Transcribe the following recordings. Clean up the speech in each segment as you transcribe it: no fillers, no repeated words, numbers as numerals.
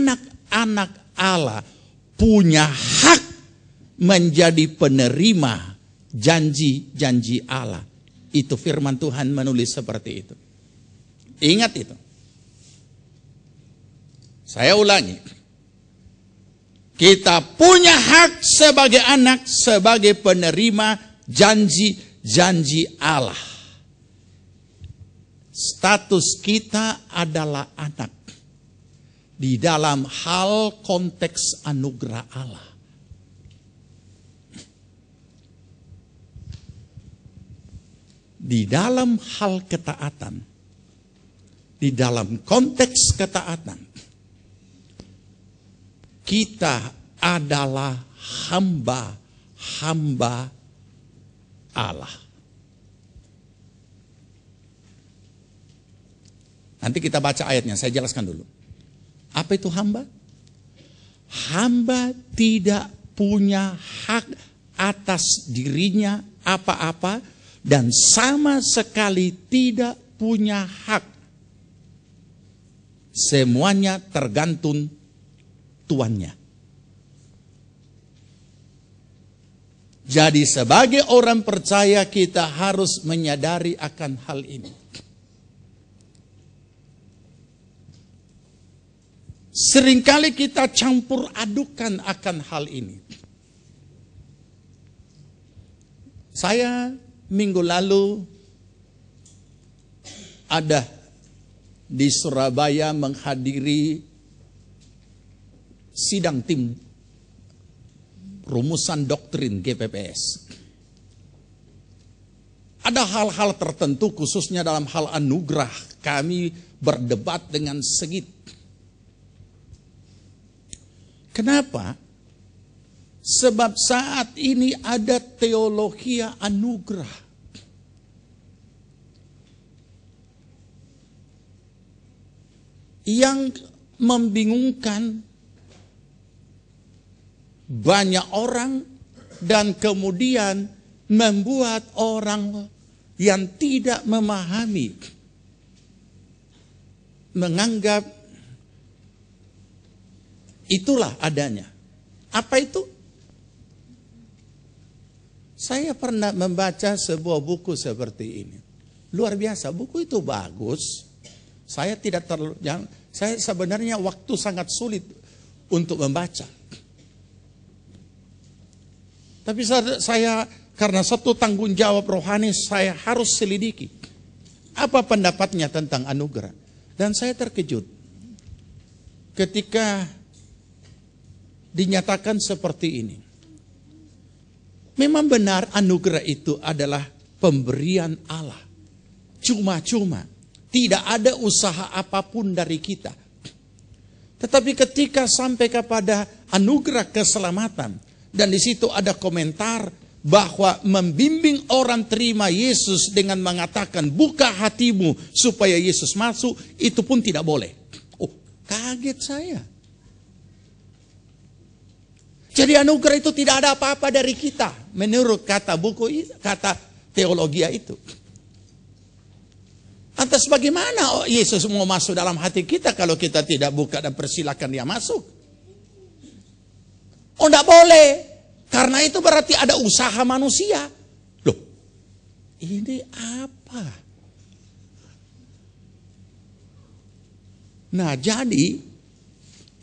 anak-anak Allah punya hak menjadi penerima janji-janji Allah. Itu firman Tuhan menulis seperti itu. Ingat itu. Saya ulangi. Kita punya hak sebagai anak, sebagai penerima janji-janji Allah. Status kita adalah anak di dalam hal konteks anugerah Allah. Di dalam hal ketaatan, di dalam konteks ketaatan, kita adalah hamba-hamba Allah. Nanti kita baca ayatnya, saya jelaskan dulu. Apa itu hamba? Hamba tidak punya hak atas dirinya apa-apa dan sama sekali tidak punya hak. Semuanya tergantung tuannya. Jadi sebagai orang percaya kita harus menyadari akan hal ini. Seringkali kita campur adukan akan hal ini. Saya minggu lalu ada di Surabaya menghadiri sidang tim rumusan doktrin GPPS. Ada hal-hal tertentu khususnya dalam hal anugerah kami berdebat dengan sengit. Kenapa? Sebab saat ini ada teologi anugerah. Yang membingungkan banyak orang dan kemudian membuat orang yang tidak memahami menganggap itulah adanya. Apa itu? Saya pernah membaca sebuah buku seperti ini. Luar biasa, buku itu bagus. Saya sebenarnya waktu sangat sulit untuk membaca. Tapi saya karena satu tanggung jawab rohani saya harus selidiki. Apa pendapatnya tentang anugerah? Dan saya terkejut ketika dinyatakan seperti ini. Memang benar anugerah itu adalah pemberian Allah. Cuma-cuma. Tidak ada usaha apapun dari kita. Tetapi ketika sampai kepada anugerah keselamatan. Dan di situ ada komentar bahwa membimbing orang terima Yesus dengan mengatakan buka hatimu supaya Yesus masuk. Itu pun tidak boleh. Oh, kaget saya. Jadi anugerah itu tidak ada apa-apa dari kita. Menurut kata buku, kata teologi itu. Lantas bagaimana Yesus mau masuk dalam hati kita kalau kita tidak buka dan persilakan dia masuk? Oh, tidak boleh. Karena itu berarti ada usaha manusia. Loh, ini apa? Nah, jadi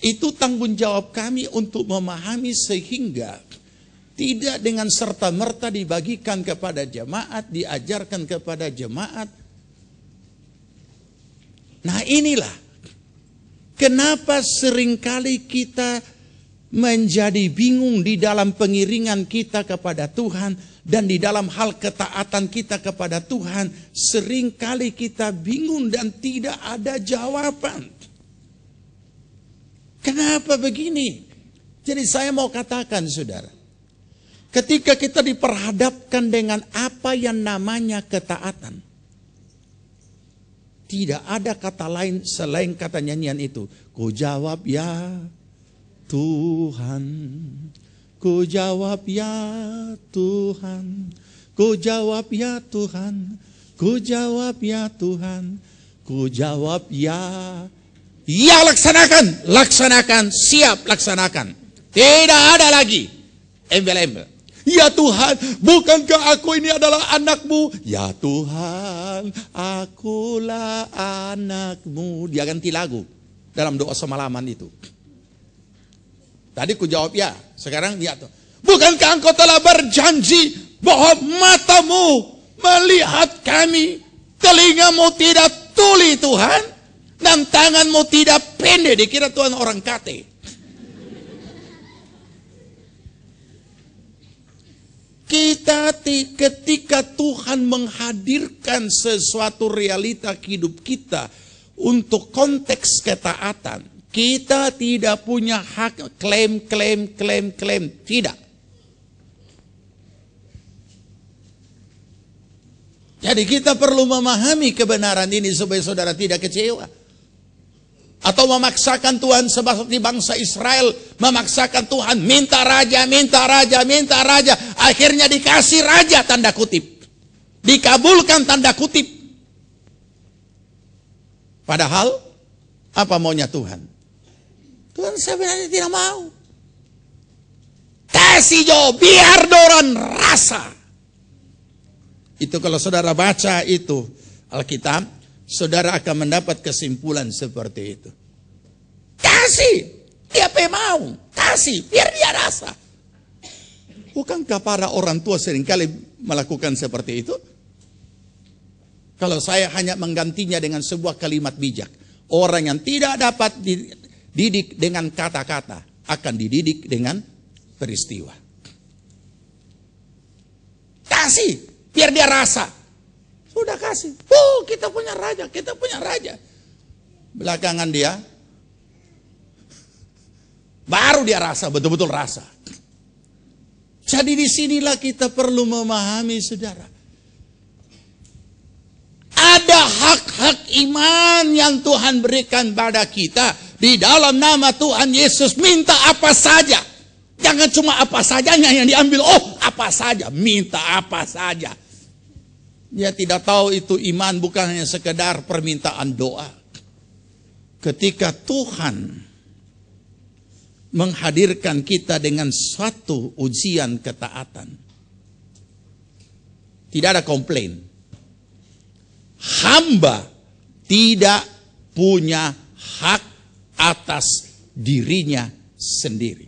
itu tanggung jawab kami untuk memahami sehingga tidak dengan serta-merta dibagikan kepada jemaat, diajarkan kepada jemaat. Nah, inilah kenapa seringkali kita menjadi bingung di dalam pengiringan kita kepada Tuhan dan di dalam hal ketaatan kita kepada Tuhan. Seringkali kita bingung dan tidak ada jawaban. Kenapa begini? Jadi saya mau katakan saudara, ketika kita diperhadapkan dengan apa yang namanya ketaatan, tidak ada kata lain selain kata nyanyian itu. Ku jawab ya Tuhan, ku jawab ya Tuhan, ku jawab ya Tuhan, ku jawab ya Tuhan, ku jawab ya Ya laksanakan, laksanakan, siap laksanakan. Tidak ada lagi embel-embel. Ya Tuhan, bukankah aku ini adalah anakmu? Ya Tuhan, akulah anakmu. Dia ganti lagu dalam doa semalaman itu. Tadi ku jawab ya, sekarang ya Tuhan. Bukankah engkau telah berjanji bahwa matamu melihat kami, telingamu tidak tuli Tuhan, dan tanganmu tidak pendek. Dikira Tuhan orang kate. Ketika Tuhan menghadirkan sesuatu realita hidup kita untuk konteks ketaatan, kita tidak punya hak klaim. Tidak. Jadi kita perlu memahami kebenaran ini supaya saudara tidak kecewa. Atau memaksakan Tuhan seperti bangsa Israel. Memaksakan Tuhan minta raja. Akhirnya dikasih raja tanda kutip. Dikabulkan tanda kutip. Padahal apa maunya Tuhan? Tuhan sebenarnya tidak mau. Kasih jo biar doron rasa. Itu kalau saudara baca itu Alkitab, saudara akan mendapat kesimpulan seperti itu. Kasih, dia mau. Kasih, biar dia rasa. Bukankah para orang tua seringkali melakukan seperti itu? Kalau saya hanya menggantinya dengan sebuah kalimat bijak. Orang yang tidak dapat dididik dengan kata-kata, akan dididik dengan peristiwa. Kasih, biar dia rasa. Sudah kasih. Oh, kita punya raja. Belakangan dia, baru dia rasa, betul-betul rasa. Jadi disinilah kita perlu memahami, saudara. Ada hak-hak iman yang Tuhan berikan pada kita. Di dalam nama Tuhan Yesus, minta apa saja. Jangan cuma apa sajanya yang diambil. Oh, apa saja. Minta apa saja. Dia tidak tahu itu iman bukan hanya sekedar permintaan doa. Ketika Tuhan menghadirkan kita dengan suatu ujian ketaatan, tidak ada komplain. Hamba tidak punya hak atas dirinya sendiri.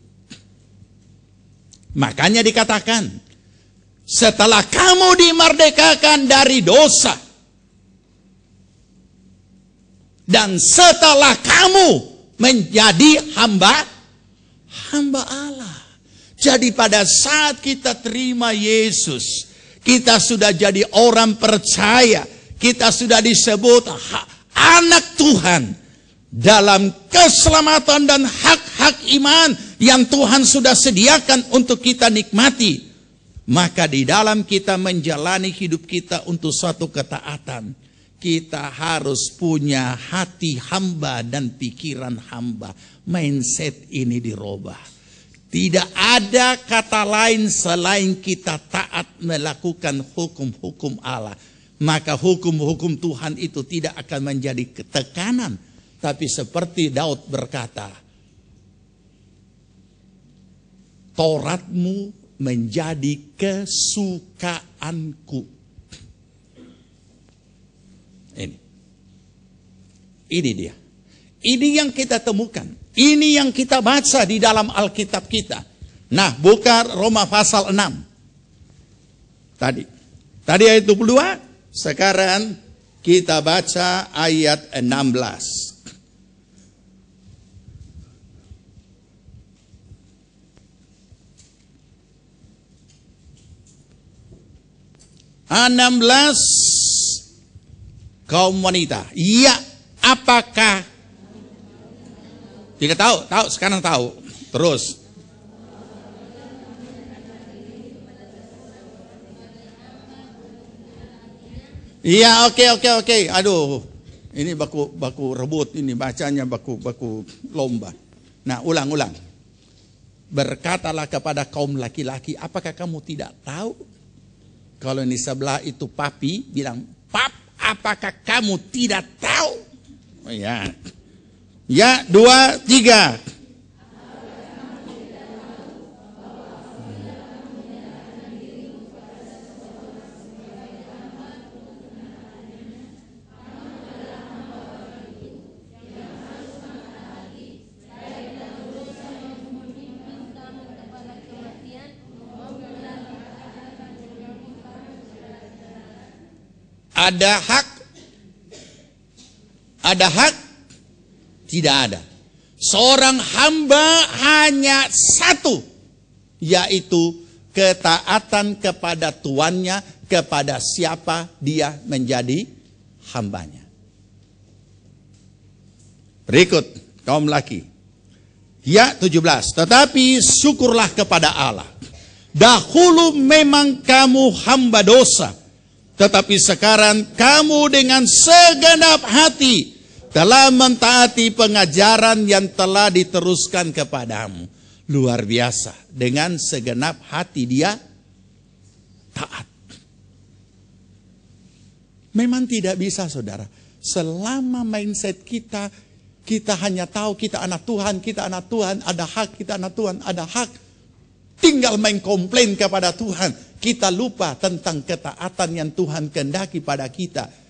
Makanya dikatakan, setelah kamu dimerdekakan dari dosa, dan setelah kamu menjadi hamba Allah. Jadi pada saat kita terima Yesus, kita sudah jadi orang percaya. Kita sudah disebut anak Tuhan. Dalam keselamatan dan hak-hak iman yang Tuhan sudah sediakan untuk kita nikmati. Maka di dalam kita menjalani hidup kita untuk suatu ketaatan, kita harus punya hati hamba dan pikiran hamba. Mindset ini dirubah. Tidak ada kata lain selain kita taat melakukan hukum-hukum Allah. Maka hukum-hukum Tuhan itu tidak akan menjadi ketekanan. Tapi seperti Daud berkata, Tauratmu menjadi kesukaanku. Ini dia. Ini yang kita temukan. Ini yang kita baca di dalam Alkitab kita. Nah, buka Roma pasal 6. Tadi ayat 22. Sekarang kita baca ayat 16. 16 kaum wanita. Iya, apakah? Tidak tahu, sekarang tahu. Terus. Iya, oke. Aduh, ini baku rebut, ini bacanya baku lomba. Nah, ulang. Berkatalah kepada kaum laki-laki, apakah kamu tidak tahu? Kalau di sebelah itu papi bilang, Pap, apakah kamu tidak tahu? Oh ya. Ya, 2, 3. Ada hak? Ada hak? Tidak ada. Seorang hamba hanya satu, yaitu ketaatan kepada tuannya, kepada siapa dia menjadi hambanya. Berikut kaum laki. Ya, 17. Tetapi syukurlah kepada Allah. Dahulu memang kamu hamba dosa, tetapi sekarang kamu dengan segenap hati telah mentaati pengajaran yang telah diteruskan kepadamu. Luar biasa. Dengan segenap hati dia taat. Memang tidak bisa, saudara. Selama mindset kita, kita hanya tahu kita anak Tuhan, ada hak, kita anak Tuhan, ada hak. Tinggal main komplain kepada Tuhan. Kita lupa tentang ketaatan yang Tuhan kehendaki pada kita.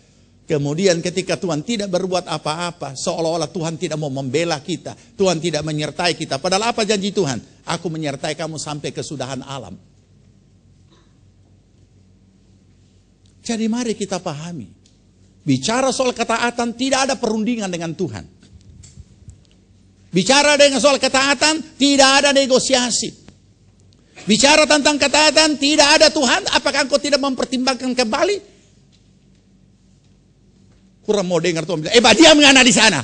Kemudian ketika Tuhan tidak berbuat apa-apa, seolah-olah Tuhan tidak mau membela kita. Tuhan tidak menyertai kita. Padahal apa janji Tuhan? Aku menyertai kamu sampai kesudahan alam. Jadi mari kita pahami. Bicara soal ketaatan tidak ada perundingan dengan Tuhan. Bicara dengan soal ketaatan tidak ada negosiasi. Bicara tentang ketaatan tidak ada Tuhan, apakah engkau tidak mempertimbangkan kembali? Kurang mau dengar Tuhan bilang, diam ngana di sana.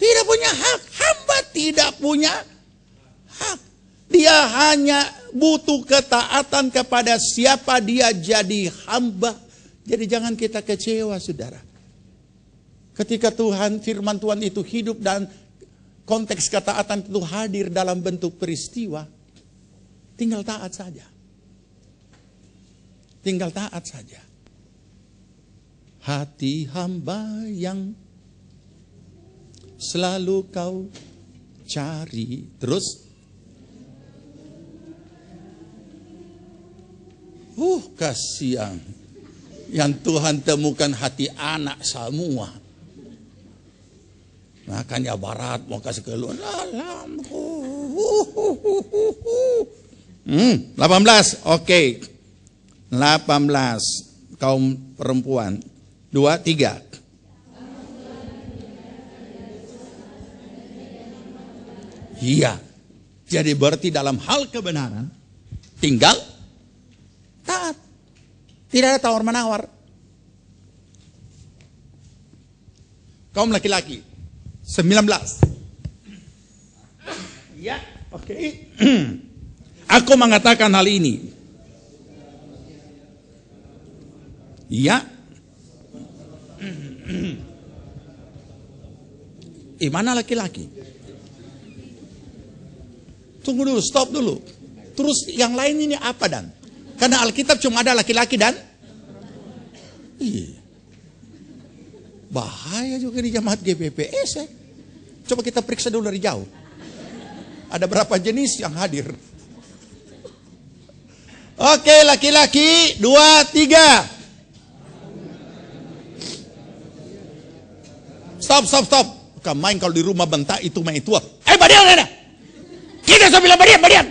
Tidak punya hak, hamba tidak punya hak. Dia hanya butuh ketaatan kepada siapa dia jadi hamba. Jadi jangan kita kecewa, saudara. Ketika Tuhan, firman Tuhan itu hidup dan konteks ketaatan itu hadir dalam bentuk peristiwa, tinggal taat saja. Tinggal taat saja. Hati hamba yang selalu kau cari. Terus, kasihan. Yang Tuhan temukan hati anak semua. Makanya barat mau kasih keluar. 18, oke. 18, kaum perempuan. 2, 3. Iya. Jadi berarti dalam hal kebenaran, tinggal taat. Tidak ada tawar-menawar. Kaum laki-laki. 19. Ya, oke. Aku mengatakan hal ini. Ya. Mana laki-laki? Tunggu dulu, stop dulu. Terus yang lain ini apa dan? Karena Alkitab cuma ada laki-laki dan bahaya juga di jemaat GBPS ya. Coba kita periksa dulu dari jauh. Ada berapa jenis yang hadir? Oke, laki-laki 2, 3. Stop. Bukan main kalau di rumah bentak itu main itu. Badian ada. Kita sambil badian.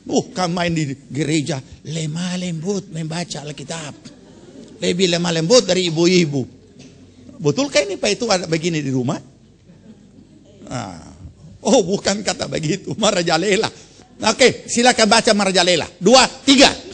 Bukan main di gereja lemah lembut membaca Alkitab. Lebih lemah lembut dari ibu-ibu. Betulkah ini Pak itu ada begini di rumah? Bukan kata begitu, merajalela. Oke, silakan baca merajalela. 2, 3.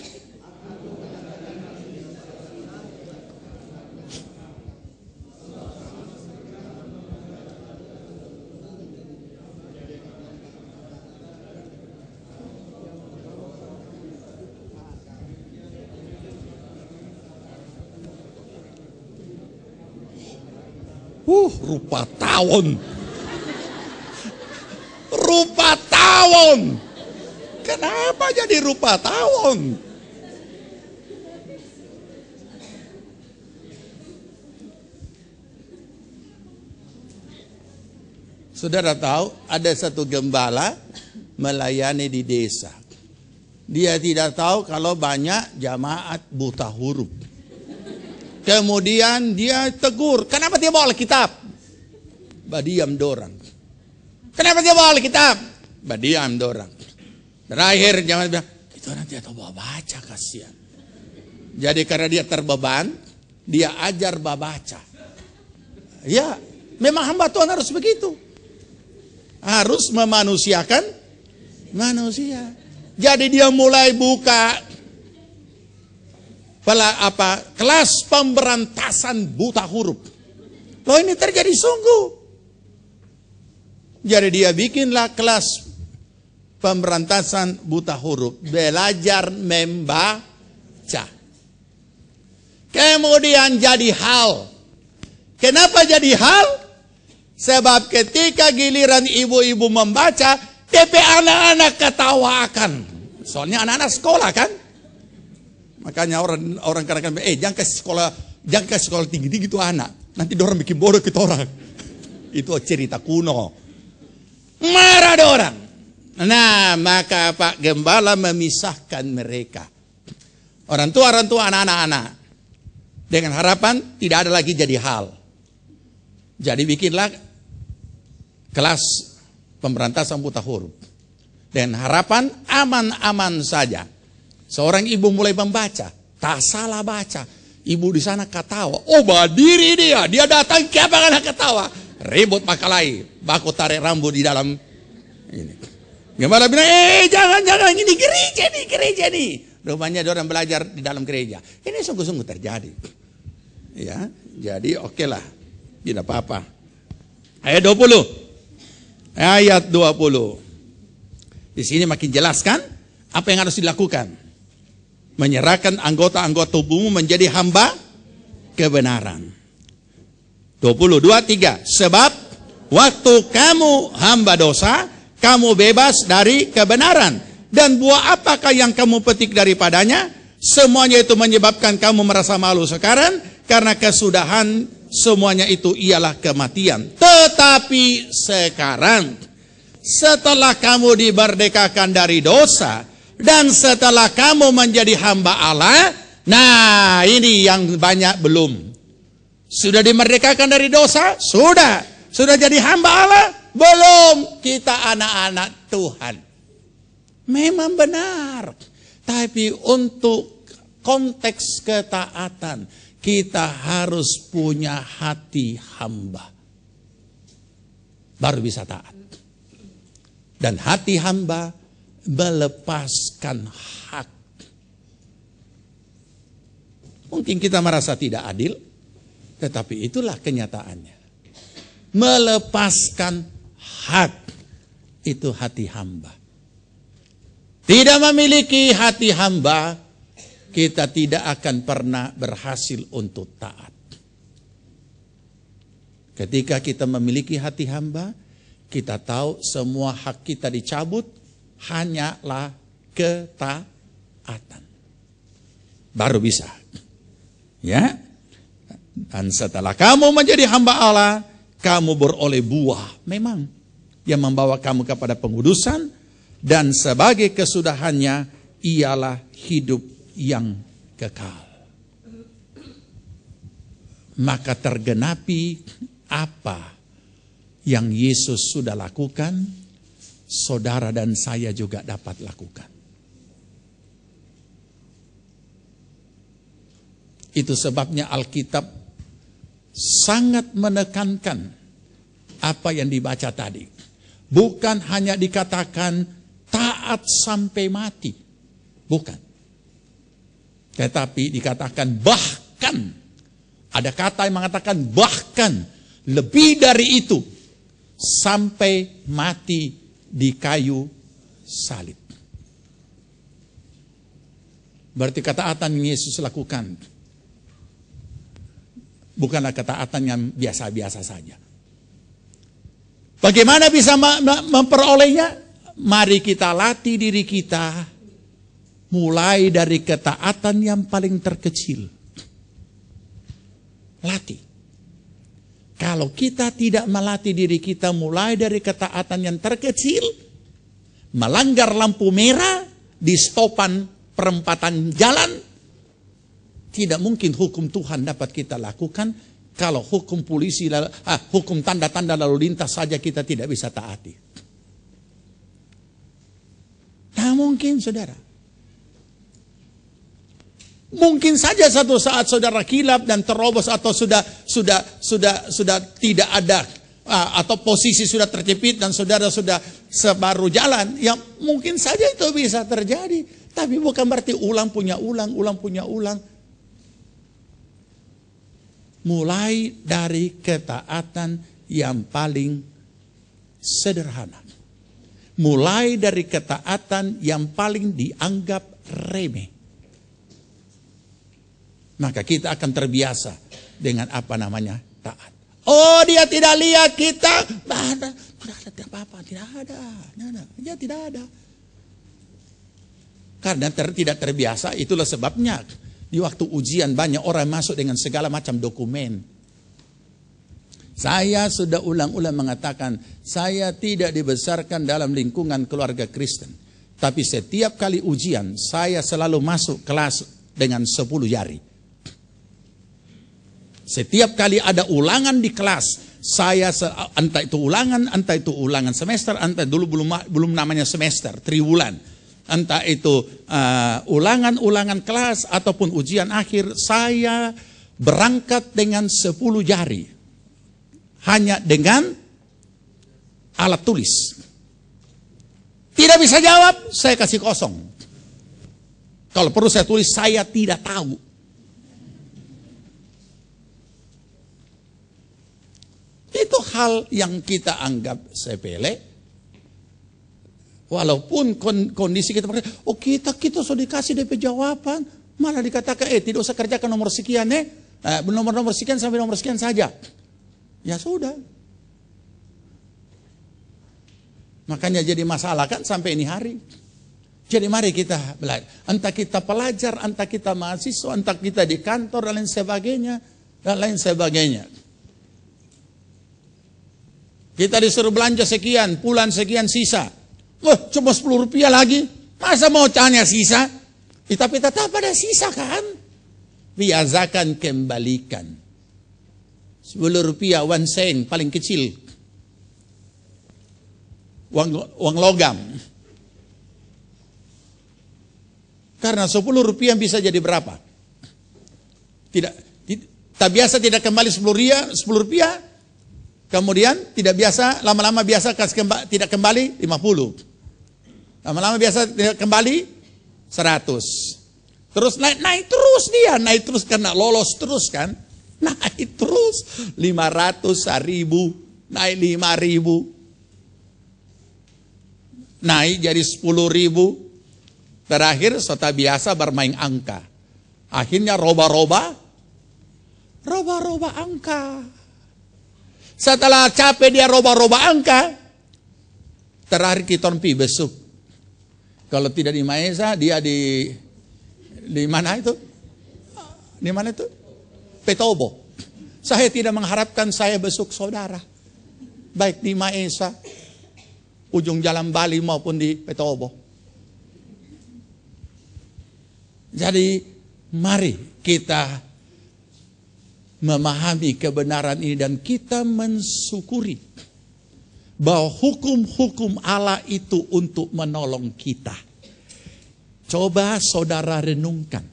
Rupa tawon. Kenapa jadi rupa tawon? Saudara tahu ada satu gembala melayani di desa. Dia tidak tahu kalau banyak jamaat buta huruf. Kemudian dia tegur, kenapa dia bawa Alkitab? Badiam dorang. Kenapa dia bawa Alkitab? Badiam dorang. Terakhir jamaat bilang, itu nanti atau bawa baca, kasihan. Jadi karena dia terbeban, dia ajar baca. Ya, memang hamba Tuhan harus begitu. Harus memanusiakan manusia. Jadi dia mulai buka kelas pemberantasan buta huruf. Loh, ini terjadi sungguh. Jadi dia bikinlah kelas pemberantasan buta huruf, belajar membaca. Kemudian jadi hal. Kenapa jadi hal? Sebab ketika giliran ibu-ibu membaca, TP anak-anak ketawakan. Soalnya anak-anak sekolah kan. Makanya orang kadang-kadang, jangan ke sekolah tinggi-tinggi itu anak. Nanti dorang bikin bodoh kita orang. Itu cerita kuno. Marah dorang. Nah, maka Pak Gembala memisahkan mereka. Orang tua, anak-anak. Dengan harapan tidak ada lagi jadi hal. Jadi bikinlah kelas pemberantasan buta huruf. Dan harapan aman-aman saja. Seorang ibu mulai membaca. Tak salah baca. Ibu di sana ketawa. Oh, berdiri dia. Dia datang ke anak ketawa. Ribut makalai. Baku tarik rambut di dalam ini. Gembala bilang, jangan. Ini gereja nih. Rupanya orang belajar di dalam gereja. Ini sungguh-sungguh terjadi. Ya, jadi oke lah. Tidak apa-apa. Ayat 20. Ayat 20. Di sini makin jelaskan apa yang harus dilakukan. Menyerahkan anggota-anggota tubuhmu menjadi hamba kebenaran. 22:3. Sebab waktu kamu hamba dosa, kamu bebas dari kebenaran. Dan buah apakah yang kamu petik daripadanya? Semuanya itu menyebabkan kamu merasa malu sekarang, karena kesudahan semuanya itu ialah kematian. Tetapi sekarang, setelah kamu dimerdekakan dari dosa, dan setelah kamu menjadi hamba Allah, nah ini yang banyak belum. Sudah dimerdekakan dari dosa? Sudah. Sudah jadi hamba Allah? Belum. Kita anak-anak Tuhan. Memang benar. Tapi untuk konteks ketaatan, kita harus punya hati hamba. Baru bisa taat. Dan hati hamba melepaskan hak. Mungkin kita merasa tidak adil, tetapi itulah kenyataannya. Melepaskan hak itu hati hamba. Tidak memiliki hati hamba, kita tidak akan pernah berhasil untuk taat. Ketika kita memiliki hati hamba, kita tahu semua hak kita dicabut, hanyalah ketaatan. Baru bisa. Ya. Dan setelah kamu menjadi hamba Allah, kamu beroleh buah. Memang. Yang membawa kamu kepada pengudusan. Dan sebagai kesudahannya, ialah hidup yang kekal. Maka tergenapi apa yang Yesus sudah lakukan, saudara dan saya juga dapat lakukan. Itu sebabnya Alkitab sangat menekankan apa yang dibaca tadi. Bukan hanya dikatakan taat sampai mati. Bukan. Tetapi dikatakan bahkan. Ada kata yang mengatakan bahkan. Lebih dari itu. Sampai mati di kayu salib. Berarti ketaatan yang Yesus lakukan bukanlah ketaatan yang biasa-biasa saja. Bagaimana bisa memperolehnya? Mari kita latih diri kita mulai dari ketaatan yang paling terkecil. Latih. Kalau kita tidak melatih diri kita mulai dari ketaatan yang terkecil, melanggar lampu merah di stopan perempatan jalan, tidak mungkin hukum Tuhan dapat kita lakukan kalau hukum polisi, hukum tanda-tanda lalu lintas saja kita tidak bisa taati. Nah mungkin saudara. Mungkin saja satu saat saudara kilap dan terobos atau sudah tidak ada atau posisi sudah terjepit dan saudara sudah sebaru jalan. Ya mungkin saja itu bisa terjadi. Tapi bukan berarti ulang punya ulang. Mulai dari ketaatan yang paling sederhana. Mulai dari ketaatan yang paling dianggap remeh. Maka kita akan terbiasa dengan apa namanya taat. Oh dia tidak lihat kita. Tidak apa-apa. Tidak ada. Karena tidak terbiasa, itulah sebabnya. Di waktu ujian banyak orang masuk dengan segala macam dokumen. Saya sudah ulang-ulang mengatakan, saya tidak dibesarkan dalam lingkungan keluarga Kristen. Tapi setiap kali ujian, saya selalu masuk kelas dengan 10 jari. Setiap kali ada ulangan di kelas, saya entah itu ulangan semester, entah dulu belum namanya semester, triwulan, entah itu ulangan kelas ataupun ujian akhir, saya berangkat dengan 10 jari, hanya dengan alat tulis. Tidak bisa jawab, saya kasih kosong. Kalau perlu saya tulis, saya tidak tahu. Itu hal yang kita anggap sepele. Walaupun kondisi kita berkata, oh kita sudah dikasih DP jawaban, malah dikatakan tidak usah kerjakan nomor sekian nomor sekian sampai nomor sekian saja. Ya sudah. Makanya jadi masalah kan sampai ini hari. Jadi mari kita belajar. Entah kita pelajar, entah kita mahasiswa, entah kita di kantor dan lain sebagainya. Kita disuruh belanja sekian, pulang sekian sisa. Wah, cuma 10 rupiah lagi. Masa mau tanya sisa? Tapi tetap ada sisa kan? Biasakan kembalikan. 10 rupiah, 1 sen, paling kecil. Uang logam. Karena 10 rupiah bisa jadi berapa? Tak biasa tidak kembali 10 rupiah. Kemudian tidak biasa, lama-lama biasa tidak kembali 50. Lama-lama biasa tidak kembali 100. Terus naik terus karena lolos terus kan. Naik terus 500, 1000, naik 5000. Naik jadi 10.000. Terakhir sota biasa bermain angka. Akhirnya roba-roba angka. Setelah capek dia roba-roba angka, terakhir kita pi besuk. Kalau tidak di Maesa, dia di mana itu? Di mana itu? Petobo. Saya tidak mengharapkan saya besuk saudara. Baik di Maesa, ujung jalan Bali maupun di Petobo. Jadi mari kita memahami kebenaran ini dan kita mensyukuri bahwa hukum-hukum Allah itu untuk menolong kita. Coba saudara renungkan.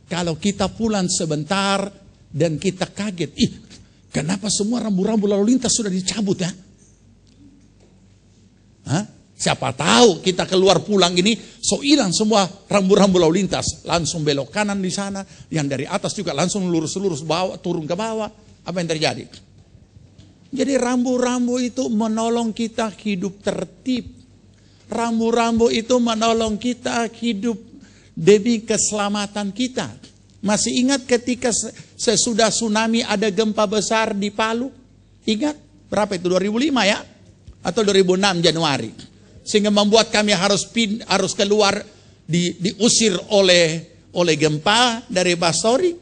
Kalau kita pulang sebentar dan kita kaget, kenapa semua rambu-rambu lalu lintas sudah dicabut ya? Siapa tahu kita keluar pulang ini, hilang semua rambu-rambu lalu lintas. Langsung belok kanan di sana. Yang dari atas juga langsung lurus-lurus bawah, turun ke bawah. Apa yang terjadi? Jadi rambu-rambu itu menolong kita hidup tertib. Rambu-rambu itu menolong kita hidup demi keselamatan kita. Masih ingat ketika sesudah tsunami ada gempa besar di Palu? Ingat? Berapa itu? 2005 ya? Atau 2006 Januari? Sehingga membuat kami harus keluar, diusir oleh gempa dari Basori.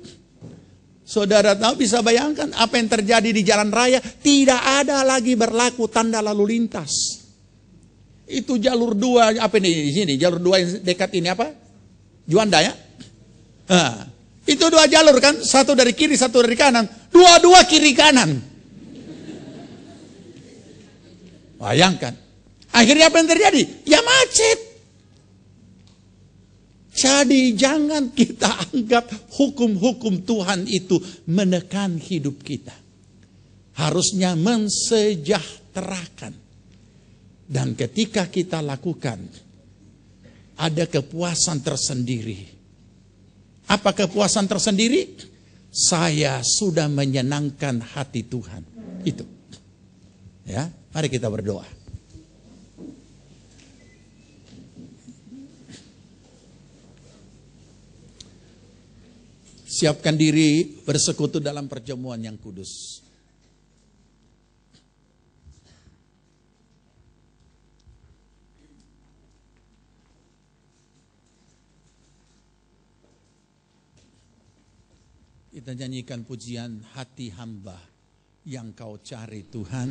Saudara tahu, bisa bayangkan apa yang terjadi di jalan raya? Tidak ada lagi berlaku tanda lalu lintas. Itu jalur 2, apa ini di sini? Jalur 2 yang dekat ini apa? Juanda ya? Nah, itu 2 jalur kan? Satu dari kiri, satu dari kanan. Dua-dua kiri kanan. Bayangkan. Akhirnya apa yang terjadi? Ya macet. Jadi jangan kita anggap hukum-hukum Tuhan itu menekan hidup kita. Harusnya mensejahterakan. Dan ketika kita lakukan, ada kepuasan tersendiri. Apa kepuasan tersendiri? Saya sudah menyenangkan hati Tuhan. Itu. Ya, mari kita berdoa. Siapkan diri bersekutu dalam perjamuan yang kudus. Kita nyanyikan pujian hati hamba yang kau cari Tuhan,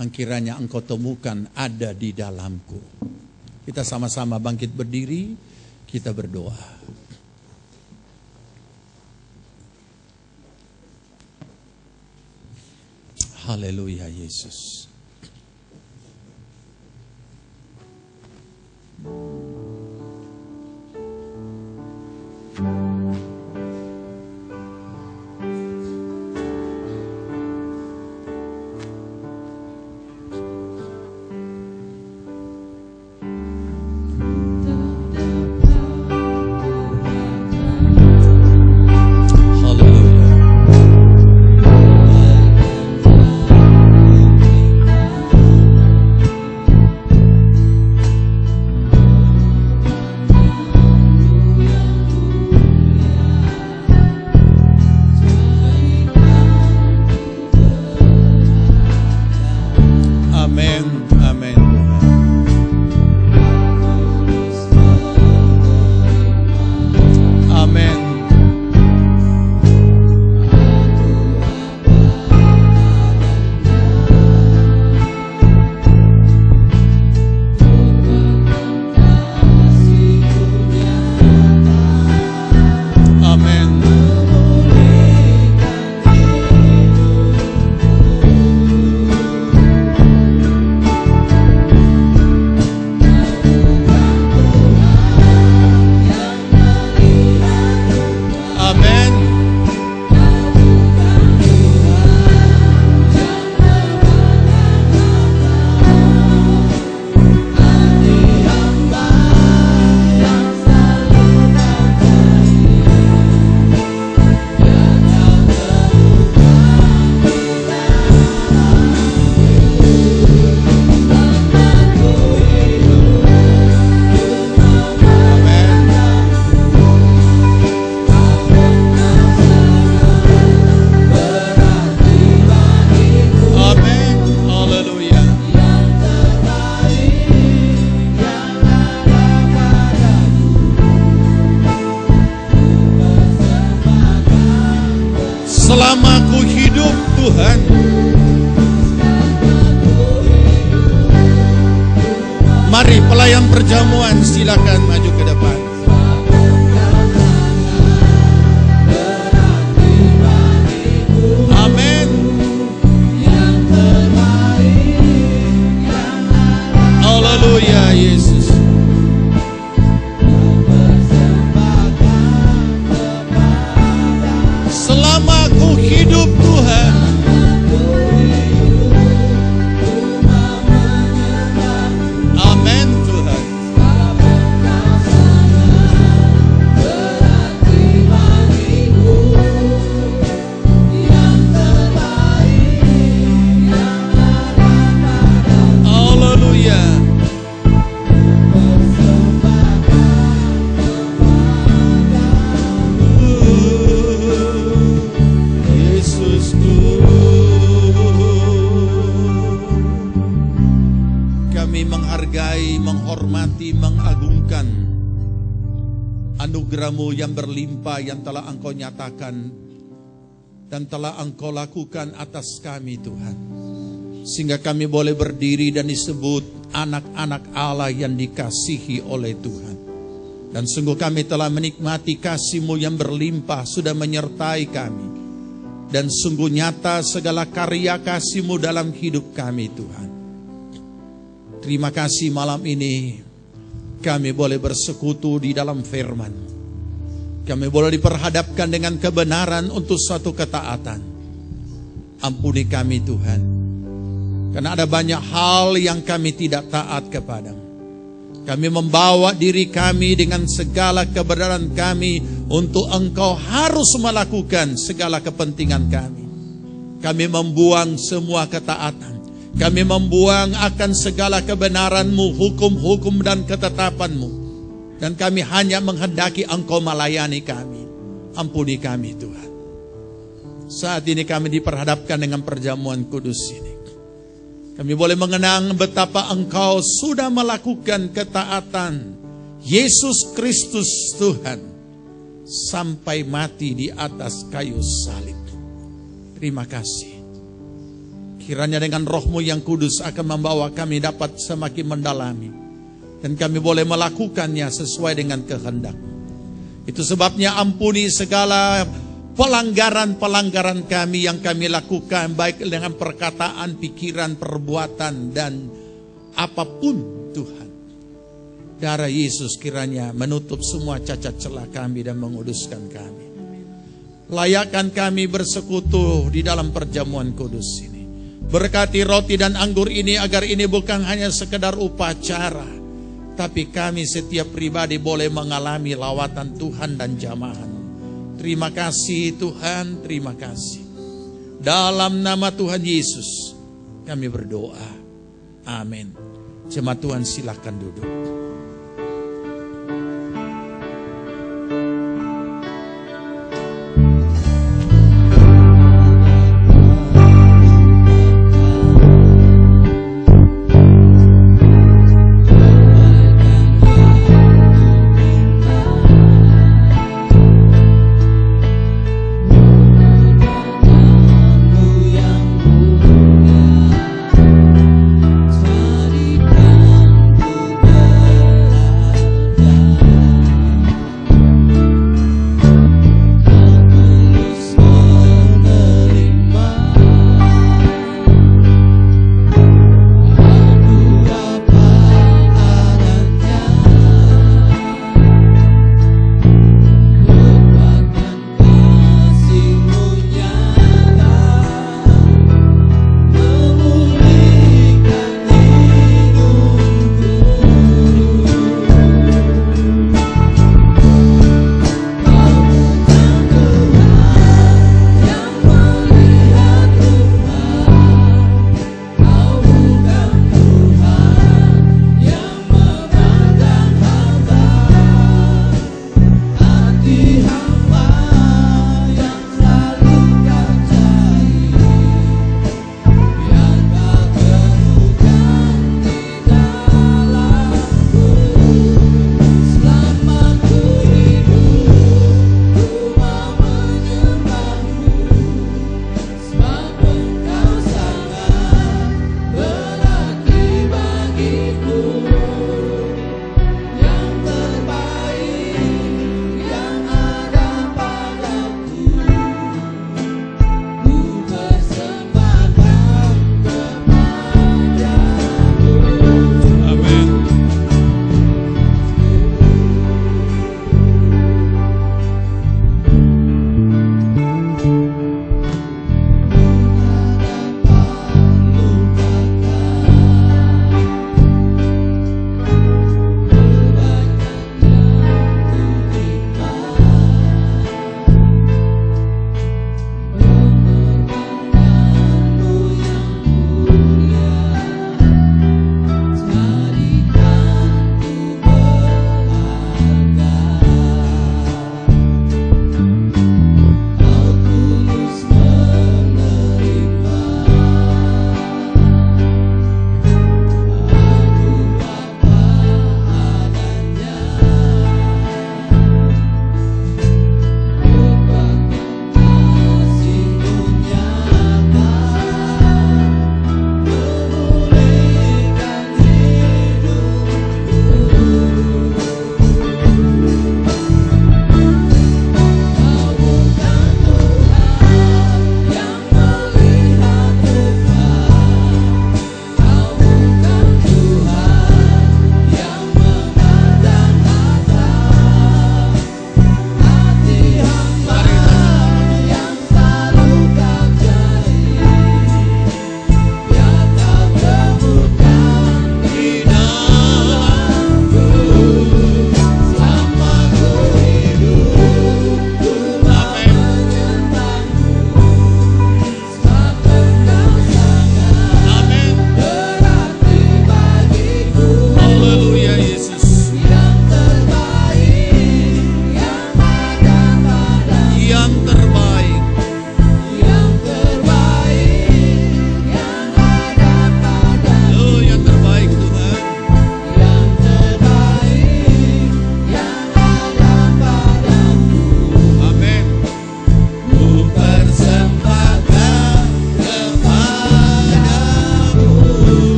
yang kiranya engkau temukan ada di dalamku. Kita sama-sama bangkit berdiri, kita berdoa. Haleluya Yesus. Selama ku hidup Tuhan, mari pelayan perjamuan silakan maju ke depan. Amin. Haleluya Yesus. Selama ku hidup Tuhan, amin Tuhan. Haleluya. Menghargai, menghormati, mengagungkan anugerah-Mu yang berlimpah yang telah Engkau nyatakan dan telah Engkau lakukan atas kami Tuhan. Sehingga kami boleh berdiri dan disebut anak-anak Allah yang dikasihi oleh Tuhan. Dan sungguh kami telah menikmati kasih-Mu yang berlimpah sudah menyertai kami. Dan sungguh nyata segala karya kasih-Mu dalam hidup kami Tuhan. Terima kasih malam ini kami boleh bersekutu di dalam firman. Kami boleh diperhadapkan dengan kebenaran untuk suatu ketaatan. Ampuni kami Tuhan. Karena ada banyak hal yang kami tidak taat kepada-Mu. Kami membawa diri kami dengan segala kebenaran kami untuk Engkau harus melakukan segala kepentingan kami. Kami membuang semua ketaatan. Kami membuang akan segala kebenaran-Mu, hukum-hukum dan ketetapan-Mu. Dan kami hanya menghendaki Engkau melayani kami. Ampuni kami Tuhan. Saat ini kami diperhadapkan dengan perjamuan kudus ini. Kami boleh mengenang betapa Engkau sudah melakukan ketaatan Yesus Kristus Tuhan sampai mati di atas kayu salib. Terima kasih. Kiranya dengan Roh-Mu yang kudus akan membawa kami dapat semakin mendalami. Dan kami boleh melakukannya sesuai dengan kehendak-Mu. Itu sebabnya ampuni segala pelanggaran-pelanggaran kami yang kami lakukan, baik dengan perkataan, pikiran, perbuatan, dan apapun Tuhan. Darah Yesus kiranya menutup semua cacat celah kami dan menguduskan kami. Layakkan kami bersekutu di dalam perjamuan kudus ini. Berkati roti dan anggur ini agar ini bukan hanya sekedar upacara, tapi kami setiap pribadi boleh mengalami lawatan Tuhan dan jamahan. Terima kasih Tuhan, terima kasih. Dalam nama Tuhan Yesus kami berdoa. Amin. Jemaat Tuhan silakan duduk. Berikan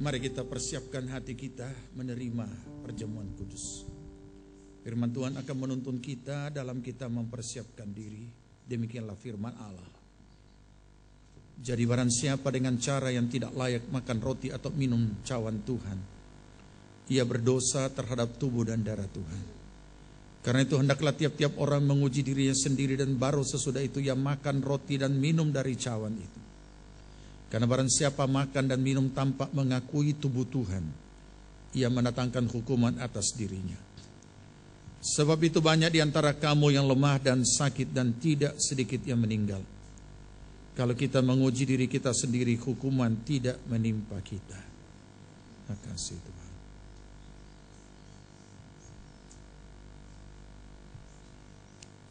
Mari kita persiapkan hati kita menerima perjamuan kudus. Firman Tuhan akan menuntun kita dalam kita mempersiapkan diri. Demikianlah firman Allah. Jadi barang siapa dengan cara yang tidak layak makan roti atau minum cawan Tuhan, ia berdosa terhadap tubuh dan darah Tuhan. Karena itu hendaklah tiap-tiap orang menguji dirinya sendiri, dan baru sesudah itu ia makan roti dan minum dari cawan itu. Karena barang siapa makan dan minum tanpa mengakui tubuh Tuhan, ia mendatangkan hukuman atas dirinya. Sebab itu banyak di antara kamu yang lemah dan sakit, dan tidak sedikit yang meninggal. Kalau kita menguji diri kita sendiri, hukuman tidak menimpa kita. Terima kasih Tuhan.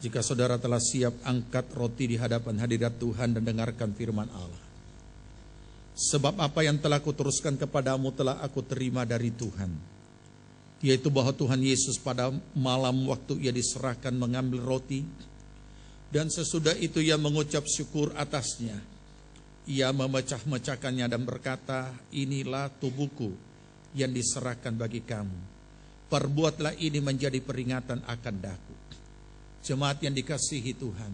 Jika saudara telah siap, angkat roti di hadapan hadirat Tuhan dan dengarkan firman Allah. Sebab apa yang telah kuteruskan kepadamu telah aku terima dari Tuhan, yaitu bahwa Tuhan Yesus pada malam waktu ia diserahkan mengambil roti, dan sesudah itu ia mengucap syukur atasnya. Ia memecah-mecahkannya dan berkata, inilah tubuhku yang diserahkan bagi kamu. Perbuatlah ini menjadi peringatan akan daku. Jemaat yang dikasihi Tuhan,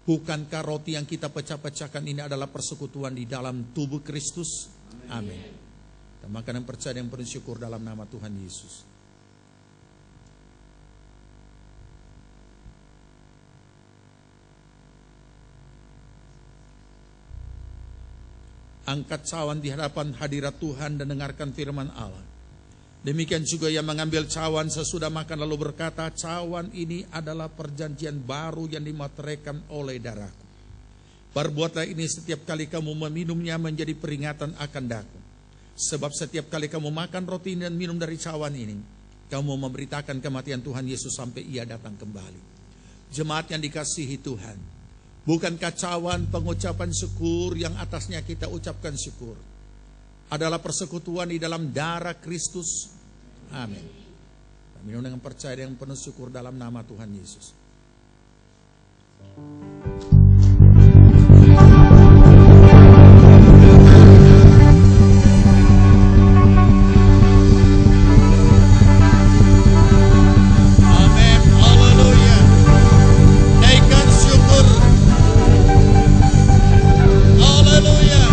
bukankah roti yang kita pecah-pecahkan ini adalah persekutuan di dalam tubuh Kristus? Amin. Kita makan dan percaya yang penuh syukur dalam nama Tuhan Yesus. Angkat cawan di hadapan hadirat Tuhan dan dengarkan firman Allah. Demikian juga yang mengambil cawan sesudah makan lalu berkata, cawan ini adalah perjanjian baru yang dimateraikan oleh darahku. Perbuatlah ini setiap kali kamu meminumnya menjadi peringatan akan daku. Sebab setiap kali kamu makan roti dan minum dari cawan ini, kamu memberitakan kematian Tuhan Yesus sampai ia datang kembali. Jemaat yang dikasihi Tuhan, bukankah cawan pengucapan syukur yang atasnya kita ucapkan syukur adalah persekutuan di dalam darah Kristus? Amin. Minum dengan percaya yang penuh syukur dalam nama Tuhan Yesus. Amin. Haleluya. Naikkan syukur. Haleluya.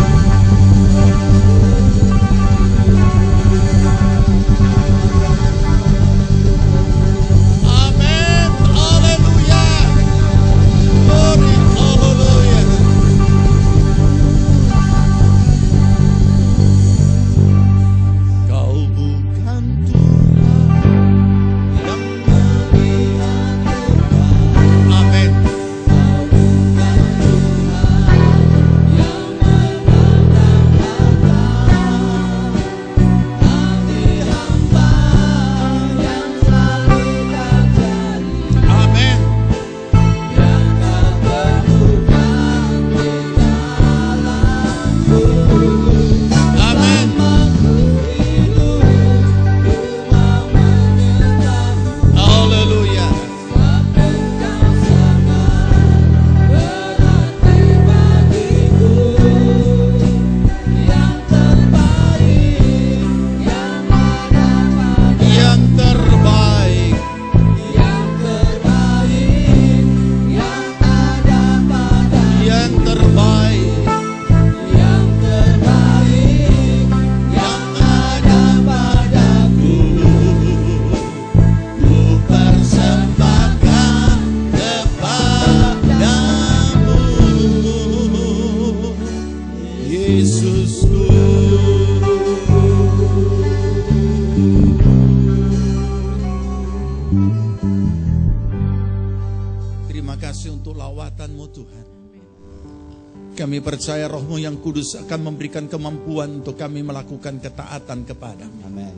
Kami percaya Roh-Mu yang kudus akan memberikan kemampuan untuk kami melakukan ketaatan kepada-Mu. Amin.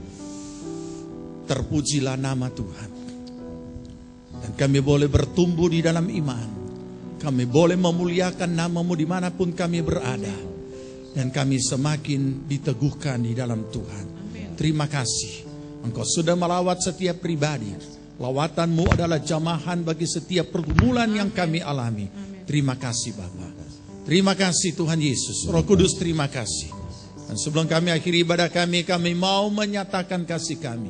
Terpujilah nama Tuhan. Dan kami boleh bertumbuh di dalam iman. Kami boleh memuliakan nama-Mu dimanapun kami berada. Dan kami semakin diteguhkan di dalam Tuhan. Terima kasih. Engkau sudah melawat setiap pribadi. Lawatan-Mu adalah jamahan bagi setiap pergumulan yang kami alami. Terima kasih Bapa. Terima kasih Tuhan Yesus. Roh Kudus terima kasih. Dan sebelum kami akhiri ibadah kami mau menyatakan kasih kami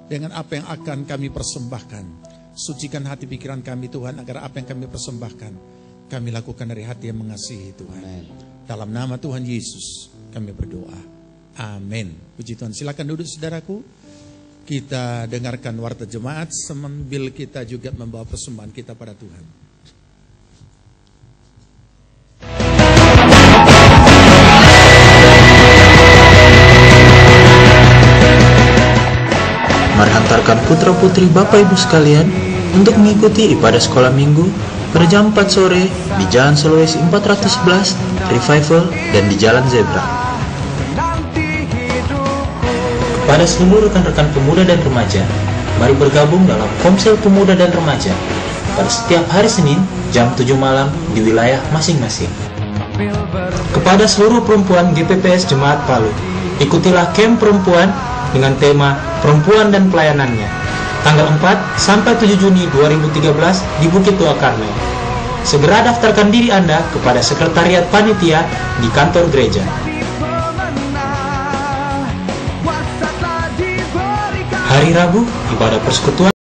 dengan apa yang akan kami persembahkan. Sucikan hati pikiran kami Tuhan, agar apa yang kami persembahkan kami lakukan dari hati yang mengasihi Tuhan. Amen. Dalam nama Tuhan Yesus kami berdoa. Amin. Puji Tuhan. Silakan duduk saudaraku. Kita dengarkan warta jemaat sambil kita juga membawa persembahan kita pada Tuhan. Mari hantarkan putra-putri Bapak Ibu sekalian untuk mengikuti ibadah sekolah minggu pada jam 4 sore di Jalan Sulawesi 411, Revival, dan di Jalan Zebra. Kepada seluruh rekan-rekan pemuda dan remaja, mari bergabung dalam Komsel Pemuda dan Remaja pada setiap hari Senin jam 7 malam di wilayah masing-masing. Kepada seluruh perempuan GPPS Jemaat Palu, ikutilah camp perempuan dengan tema Perempuan dan Pelayanannya, tanggal 4 sampai 7 Juni 2013 di Bukit Tua Karmel. Segera daftarkan diri Anda kepada Sekretariat Panitia di kantor gereja. Hari Rabu, ibadah persekutuan